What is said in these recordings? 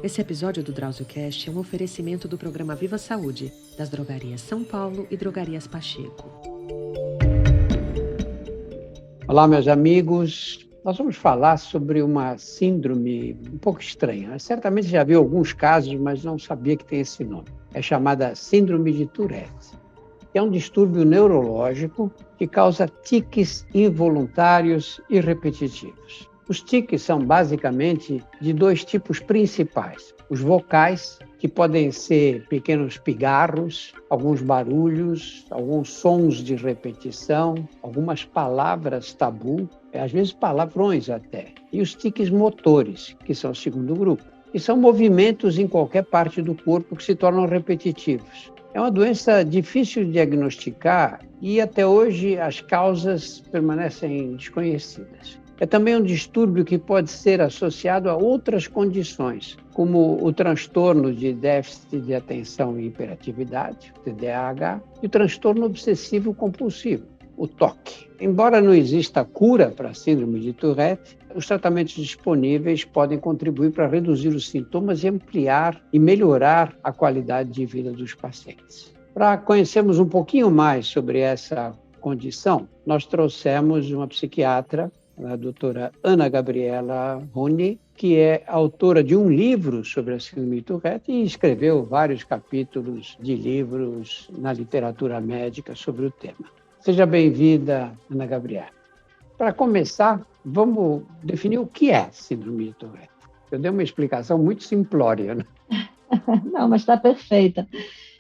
Esse episódio do DrauzioCast é um oferecimento do programa Viva Saúde, das drogarias São Paulo e drogarias Pacheco. Olá, meus amigos. Nós vamos falar sobre uma síndrome um pouco estranha. Certamente já viu alguns casos, mas não sabia que tem esse nome. É chamada síndrome de Tourette. É um distúrbio neurológico que causa tiques involuntários e repetitivos. Os tiques são basicamente de dois tipos principais. Os vocais, que podem ser pequenos pigarros, alguns barulhos, alguns sons de repetição, algumas palavras tabu, às vezes palavrões até. E os tiques motores, que são o segundo grupo. E são movimentos em qualquer parte do corpo que se tornam repetitivos. É uma doença difícil de diagnosticar e até hoje as causas permanecem desconhecidas. É também um distúrbio que pode ser associado a outras condições, como o transtorno de déficit de atenção e hiperatividade, TDAH, e o transtorno obsessivo compulsivo, o TOC. Embora não exista cura para a síndrome de Tourette, os tratamentos disponíveis podem contribuir para reduzir os sintomas e ampliar e melhorar a qualidade de vida dos pacientes. Para conhecermos um pouquinho mais sobre essa condição, nós trouxemos uma psiquiatra, a doutora Ana Gabriela Roni, que é autora de um livro sobre a síndrome de Tourette e escreveu vários capítulos de livros na literatura médica sobre o tema. Seja bem-vinda, Ana Gabriela. Para começar, vamos definir o que é síndrome de Tourette. Eu dei uma explicação muito simplória, né? Não, mas está perfeita.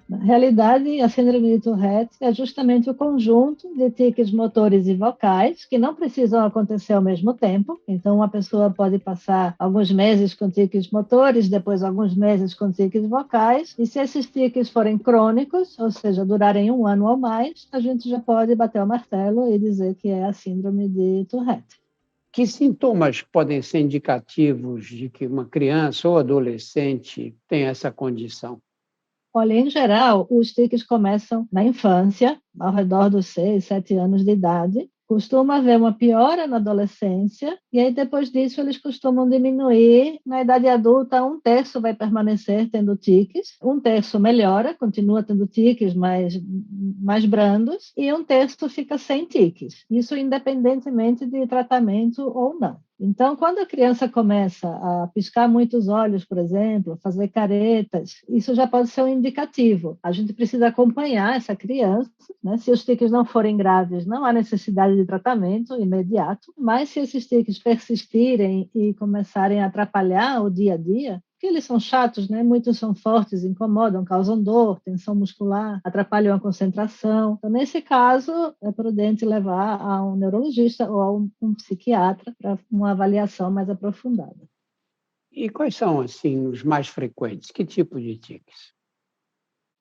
Na realidade, a síndrome de Tourette é justamente o conjunto de tiques motores e vocais que não precisam acontecer ao mesmo tempo. Então, uma pessoa pode passar alguns meses com tiques motores, depois alguns meses com tiques vocais, e se esses tiques forem crônicos, ou seja, durarem 1 ano ou mais, a gente já pode bater o martelo e dizer que é a síndrome de Tourette. Que sintomas podem ser indicativos de que uma criança ou adolescente tem essa condição? Olha, em geral, os tiques começam na infância, ao redor dos 6, 7 anos de idade. Costuma haver uma piora na adolescência, e aí depois disso eles costumam diminuir. Na idade adulta, 1/3 vai permanecer tendo tiques, 1/3 melhora, continua tendo tiques mais brandos, e 1/3 fica sem tiques. Isso independentemente de tratamento ou não. Então, quando a criança começa a piscar muito os olhos, por exemplo, fazer caretas, isso já pode ser um indicativo. A gente precisa acompanhar essa criança, né? Se os tiques não forem graves, não há necessidade de tratamento imediato, mas se esses tiques persistirem e começarem a atrapalhar o dia a dia, porque eles são chatos, né? Muitos são fortes, incomodam, causam dor, tensão muscular, atrapalham a concentração. Então, nesse caso, é prudente levar a um neurologista ou a um psiquiatra para uma avaliação mais aprofundada. E quais são, assim, os mais frequentes? Que tipo de tiques?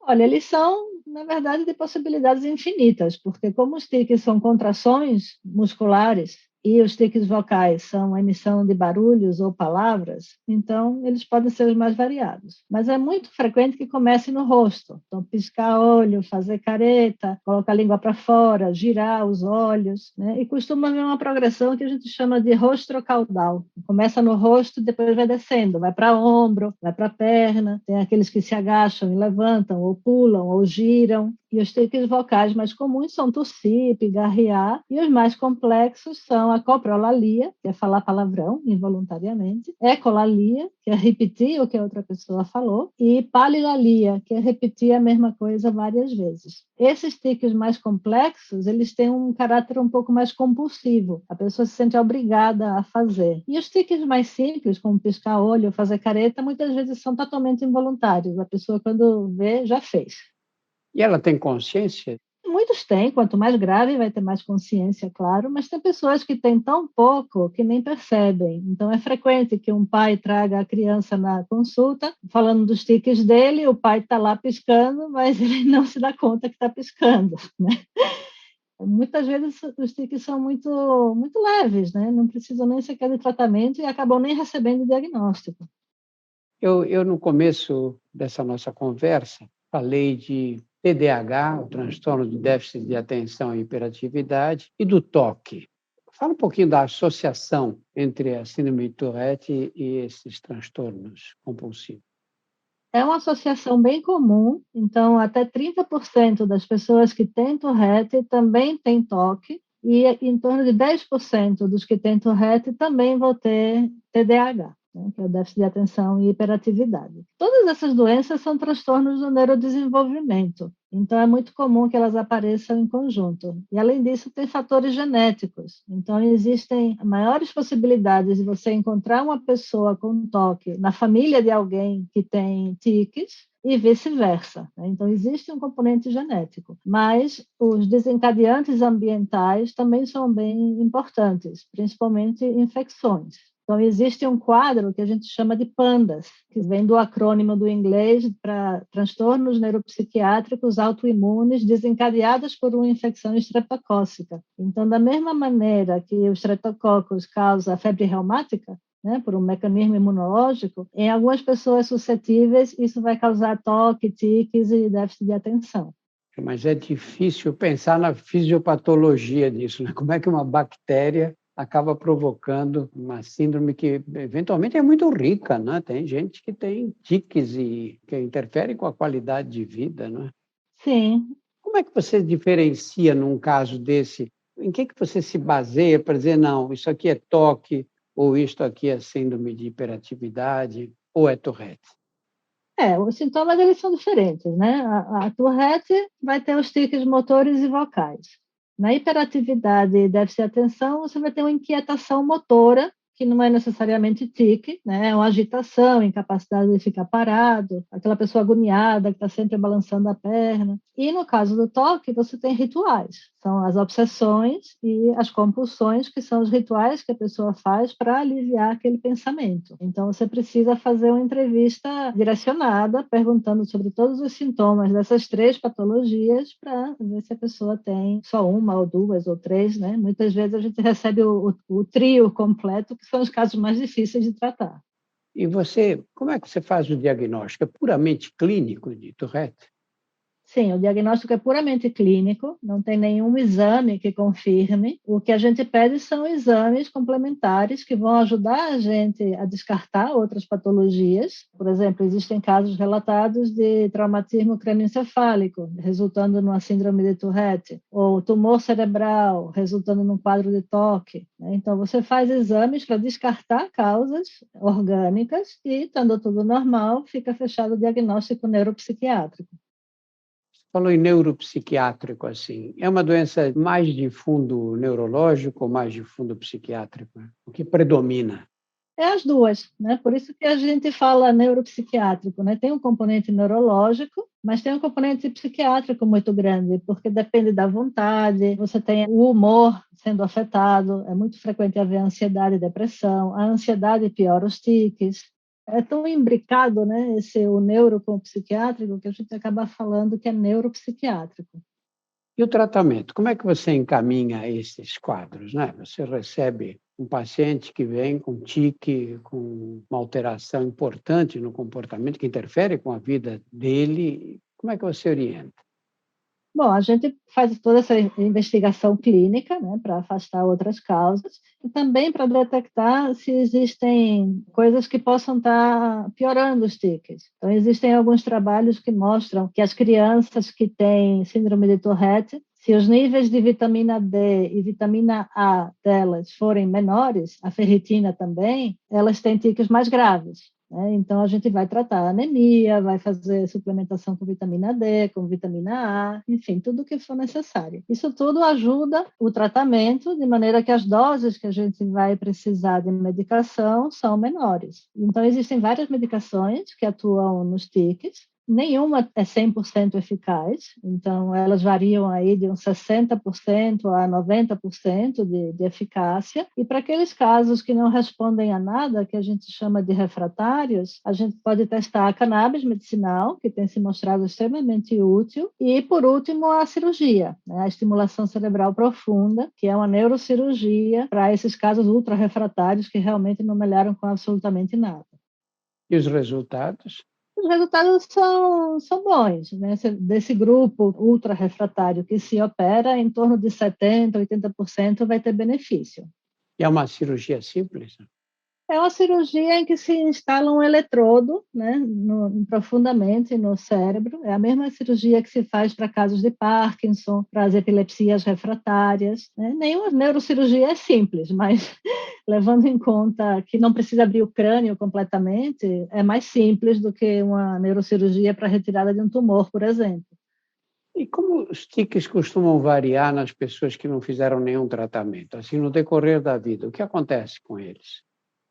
Olha, eles são, na verdade, de possibilidades infinitas, porque como os tiques são contrações musculares e os tiques vocais são a emissão de barulhos ou palavras, então eles podem ser os mais variados. Mas é muito frequente que comece no rosto. Então, piscar olho, fazer careta, colocar a língua para fora, girar os olhos, né? E costuma haver uma progressão que a gente chama de rostrocaudal. Começa no rosto, depois vai descendo, vai para ombro, vai para perna. Tem aqueles que se agacham e levantam, ou pulam, ou giram. E os tiques vocais mais comuns são tossir, pigarrear, e os mais complexos são a coprolalia, que é falar palavrão involuntariamente, ecolalia, que é repetir o que a outra pessoa falou, e palilalia, que é repetir a mesma coisa várias vezes. Esses tiques mais complexos, eles têm um caráter um pouco mais compulsivo, a pessoa se sente obrigada a fazer. E os tiques mais simples, como piscar olho, fazer careta, muitas vezes são totalmente involuntários, a pessoa quando vê, já fez. E ela tem consciência? Muitos têm, quanto mais grave vai ter mais consciência, claro, mas tem pessoas que têm tão pouco que nem percebem. Então é frequente que um pai traga a criança na consulta, falando dos tiques dele, o pai está lá piscando, mas ele não se dá conta que está piscando, né? Muitas vezes os tiques são muito leves, né? Não precisam nem sequer de tratamento e acabam nem recebendo diagnóstico. Eu, no começo dessa nossa conversa, falei de TDAH, o transtorno de déficit de atenção e hiperatividade, e do TOC, Fala um pouquinho da associação entre a síndrome de Tourette e esses transtornos compulsivos. É uma associação bem comum, então até 30% das pessoas que têm Tourette também têm TOC, e em torno de 10% dos que têm Tourette também vão ter TDAH, né, que é o déficit de atenção e hiperatividade. Todas essas doenças são transtornos do neurodesenvolvimento, então é muito comum que elas apareçam em conjunto. E além disso, tem fatores genéticos, então existem maiores possibilidades de você encontrar uma pessoa com TOC na família de alguém que tem tiques, e vice-versa, né? Então, existe um componente genético, mas os desencadeantes ambientais também são bem importantes, principalmente infecções. Então, existe um quadro que a gente chama de PANDAS, que vem do acrônimo do inglês para transtornos neuropsiquiátricos autoimunes desencadeados por uma infecção estreptocócica. Então, da mesma maneira que o estreptococcus causa febre reumática, né, por um mecanismo imunológico, em algumas pessoas suscetíveis, isso vai causar toque, tiques e déficit de atenção. Mas é difícil pensar na fisiopatologia disso, né? Como é que uma bactéria acaba provocando uma síndrome que, eventualmente, é muito rica, né? Tem gente que tem tiques e que interferem com a qualidade de vida, né? Sim. Como é que você diferencia num caso desse? Em que você se baseia para dizer, não, isso aqui é toque, ou isto aqui é síndrome de hiperatividade, ou é Tourette? Os sintomas eles são diferentes, né? A Tourette vai ter os tiques motores e vocais. Na hiperatividade e déficit de atenção, você vai ter uma inquietação motora, que não é necessariamente tique, né? É uma agitação, incapacidade de ficar parado, aquela pessoa agoniada que está sempre balançando a perna. E no caso do toque, você tem rituais, são as obsessões e as compulsões, que são os rituais que a pessoa faz para aliviar aquele pensamento. Então, você precisa fazer uma entrevista direcionada, perguntando sobre todos os sintomas dessas 3 patologias, para ver se a pessoa tem só uma ou 2 ou 3, né? Muitas vezes a gente recebe o trio completo, que são os casos mais difíceis de tratar. E você, como é que você faz o diagnóstico? É puramente clínico de Tourette? Sim, o diagnóstico é puramente clínico, não tem nenhum exame que confirme. O que a gente pede são exames complementares que vão ajudar a gente a descartar outras patologias. Por exemplo, existem casos relatados de traumatismo crânioencefálico, resultando numa síndrome de Tourette, ou tumor cerebral, resultando num quadro de toque, né? Então, você faz exames para descartar causas orgânicas e, estando tudo normal, fica fechado o diagnóstico neuropsiquiátrico. Falou em neuropsiquiátrico, assim. É uma doença mais de fundo neurológico ou mais de fundo psiquiátrico? O que predomina? É as duas, né? Por isso que a gente fala neuropsiquiátrico, né? Tem um componente neurológico, mas tem um componente psiquiátrico muito grande, porque depende da vontade, você tem o humor sendo afetado, é muito frequente haver ansiedade e depressão, a ansiedade piora os tiques. É tão imbricado, né, o neuro com o psiquiátrico, que a gente acaba falando que é neuropsiquiátrico. E o tratamento? Como é que você encaminha esses quadros, né? Você recebe um paciente que vem com tique, com uma alteração importante no comportamento, que interfere com a vida dele. Como é que você orienta? Bom, a gente faz toda essa investigação clínica, né, para afastar outras causas e também para detectar se existem coisas que possam estar piorando os tiques. Então, existem alguns trabalhos que mostram que as crianças que têm síndrome de Tourette, se os níveis de vitamina D e vitamina A delas forem menores, a ferritina também, elas têm tiques mais graves, né? Então, a gente vai tratar a anemia, vai fazer suplementação com vitamina D, com vitamina A, enfim, tudo o que for necessário. Isso tudo ajuda o tratamento, de maneira que as doses que a gente vai precisar de medicação são menores. Então, existem várias medicações que atuam nos tiques. Nenhuma é 100% eficaz, então elas variam aí de uns 60% a 90% de eficácia. E para aqueles casos que não respondem a nada, que a gente chama de refratários, a gente pode testar a cannabis medicinal, que tem se mostrado extremamente útil, e, por último, a cirurgia, né? A estimulação cerebral profunda, que é uma neurocirurgia para esses casos ultra refratários que realmente não melhoram com absolutamente nada. E os resultados? Os resultados são bons, né? Desse grupo ultra refratário que se opera, em torno de 70%, 80% vai ter benefício. E é uma cirurgia simples? É uma cirurgia em que se instala um eletrodo, né, profundamente no cérebro. É a mesma cirurgia que se faz para casos de Parkinson, para as epilepsias refratárias, né? Nenhuma neurocirurgia é simples, mas levando em conta que não precisa abrir o crânio completamente, é mais simples do que uma neurocirurgia para retirada de um tumor, por exemplo. E como os tiques costumam variar nas pessoas que não fizeram nenhum tratamento? Assim, no decorrer da vida, o que acontece com eles?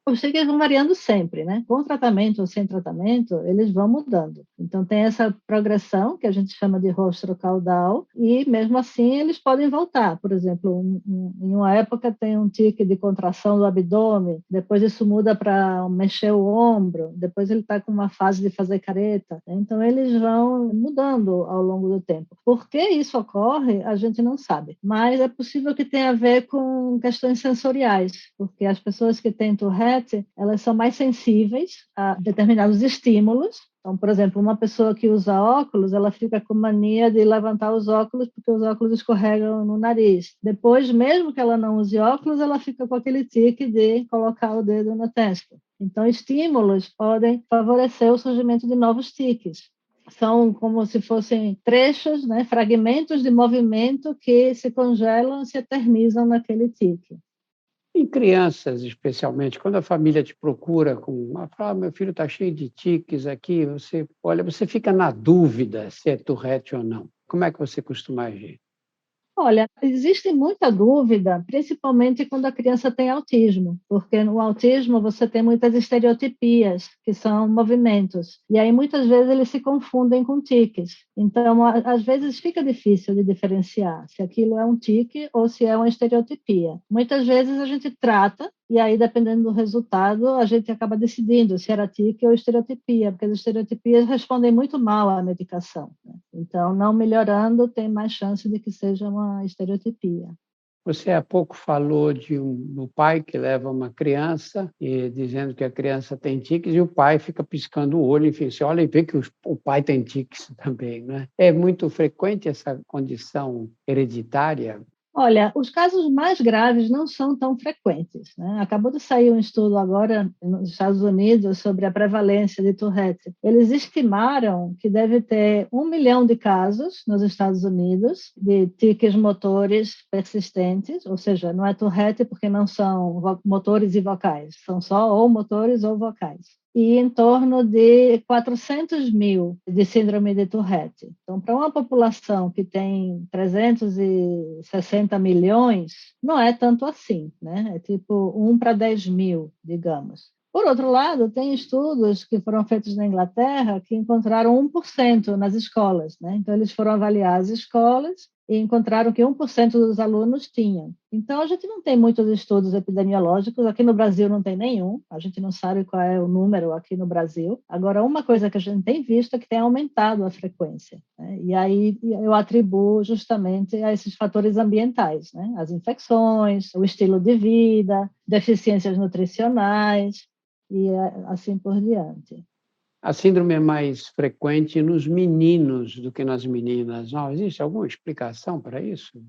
Os tiques vão variando sempre, né? Com tratamento ou sem tratamento, eles vão mudando. Então, tem essa progressão, que a gente chama de rostro caudal, e mesmo assim eles podem voltar. Por exemplo, em uma época tem um tique de contração do abdômen, depois isso muda para mexer o ombro, depois ele está com uma fase de fazer careta. Então, eles vão mudando ao longo do tempo. Por que isso ocorre, a gente não sabe. Mas é possível que tenha a ver com questões sensoriais, porque as pessoas que têm Tourette, elas são mais sensíveis a determinados estímulos. Então, por exemplo, uma pessoa que usa óculos, ela fica com mania de levantar os óculos porque os óculos escorregam no nariz. Depois, mesmo que ela não use óculos, ela fica com aquele tique de colocar o dedo na testa. Então, estímulos podem favorecer o surgimento de novos tiques. São como se fossem trechos, né, fragmentos de movimento que se congelam, se eternizam naquele tique. Em crianças, especialmente, quando a família te procura fala, meu filho está cheio de tiques aqui, você fica na dúvida se é Tourette ou não. Como é que você costuma agir? Olha, existe muita dúvida, principalmente quando a criança tem autismo, porque no autismo você tem muitas estereotipias, que são movimentos, e aí muitas vezes eles se confundem com tiques. Então, às vezes fica difícil de diferenciar se aquilo é um tique ou se é uma estereotipia. Muitas vezes a gente trata, e aí, dependendo do resultado, a gente acaba decidindo se era tique ou estereotipia, porque as estereotipias respondem muito mal à medicação, né? Então, não melhorando, tem mais chance de que seja uma estereotipia. Você há pouco falou do pai que leva uma criança e dizendo que a criança tem tiques e o pai fica piscando o olho, enfim, você olha e vê que o pai tem tiques também, né? É muito frequente essa condição hereditária? Olha, os casos mais graves não são tão frequentes, né? Acabou de sair um estudo agora nos Estados Unidos sobre a prevalência de Tourette. Eles estimaram que deve ter 1 milhão de casos nos Estados Unidos de tiques motores persistentes, ou seja, não é Tourette porque não são motores e vocais, são só ou motores ou vocais. E em torno de 400 mil de síndrome de Tourette. Então, para uma população que tem 360 milhões, não é tanto assim, né? É tipo 1 para 10 mil, digamos. Por outro lado, tem estudos que foram feitos na Inglaterra que encontraram 1% nas escolas, né? Então, eles foram avaliar as escolas e encontraram que 1% dos alunos tinham. Então, a gente não tem muitos estudos epidemiológicos, aqui no Brasil não tem nenhum, a gente não sabe qual é o número aqui no Brasil. Agora, uma coisa que a gente tem visto é que tem aumentado a frequência, né? E aí eu atribuo justamente a esses fatores ambientais, né? As infecções, o estilo de vida, deficiências nutricionais e assim por diante. A síndrome é mais frequente nos meninos do que nas meninas. Não existe alguma explicação para isso?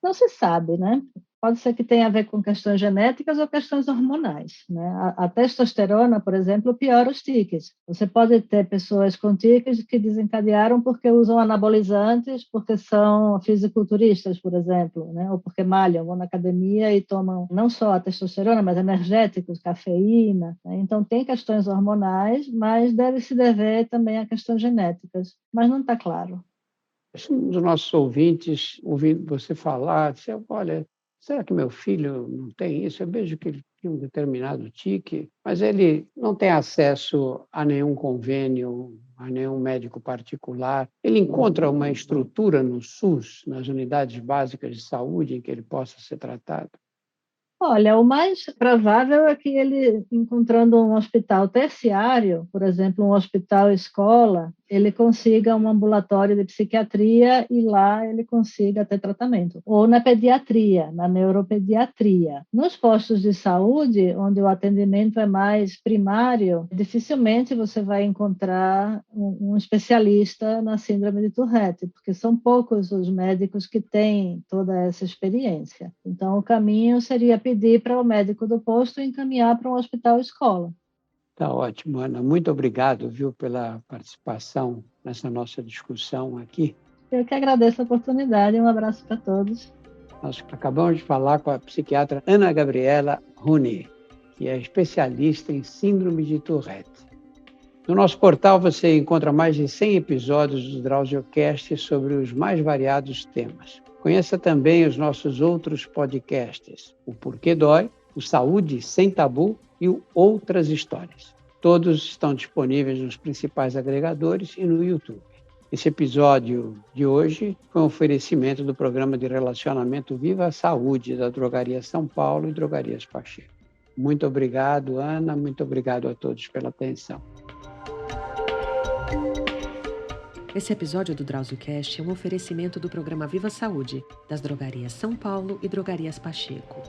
Não se sabe, né? Pode ser que tenha a ver com questões genéticas ou questões hormonais, né? A testosterona, por exemplo, piora os tiques. Você pode ter pessoas com tiques que desencadearam porque usam anabolizantes, porque são fisiculturistas, por exemplo, né? Ou porque malham, vão na academia e tomam não só a testosterona, mas energéticos, cafeína, né? Então, tem questões hormonais, mas deve se dever também a questões genéticas, mas não está claro. Um dos nossos ouvintes, ouvindo você falar, disse, olha, será que meu filho não tem isso? Eu vejo que ele tem um determinado tique, mas ele não tem acesso a nenhum convênio, a nenhum médico particular. Ele encontra uma estrutura no SUS, nas unidades básicas de saúde, em que ele possa ser tratado? Olha, o mais provável é que ele, encontrando um hospital terciário, por exemplo, um hospital-escola, ele consiga um ambulatório de psiquiatria e lá ele consiga ter tratamento. Ou na pediatria, na neuropediatria. Nos postos de saúde, onde o atendimento é mais primário, dificilmente você vai encontrar um especialista na síndrome de Tourette, porque são poucos os médicos que têm toda essa experiência. Então, o caminho seria pedir para o médico do posto encaminhar para um hospital-escola. Tá ótimo, Ana. Muito obrigado, viu, pela participação nessa nossa discussão aqui. Eu que agradeço a oportunidade. Um abraço para todos. Nós acabamos de falar com a psiquiatra Ana Gabriela Runi, que é especialista em síndrome de Tourette. No nosso portal você encontra mais de 100 episódios do DrauzioCast sobre os mais variados temas. Conheça também os nossos outros podcasts, o Porquê Dói, o Saúde Sem Tabu e o Outras Histórias. Todos estão disponíveis nos principais agregadores e no YouTube. Esse episódio de hoje foi um oferecimento do Programa de Relacionamento Viva a Saúde da Drogaria São Paulo e Drogarias Pacheco. Muito obrigado, Ana. Muito obrigado a todos pela atenção. Esse episódio do DrauzioCast é um oferecimento do Programa Viva Saúde das Drogarias São Paulo e Drogarias Pacheco.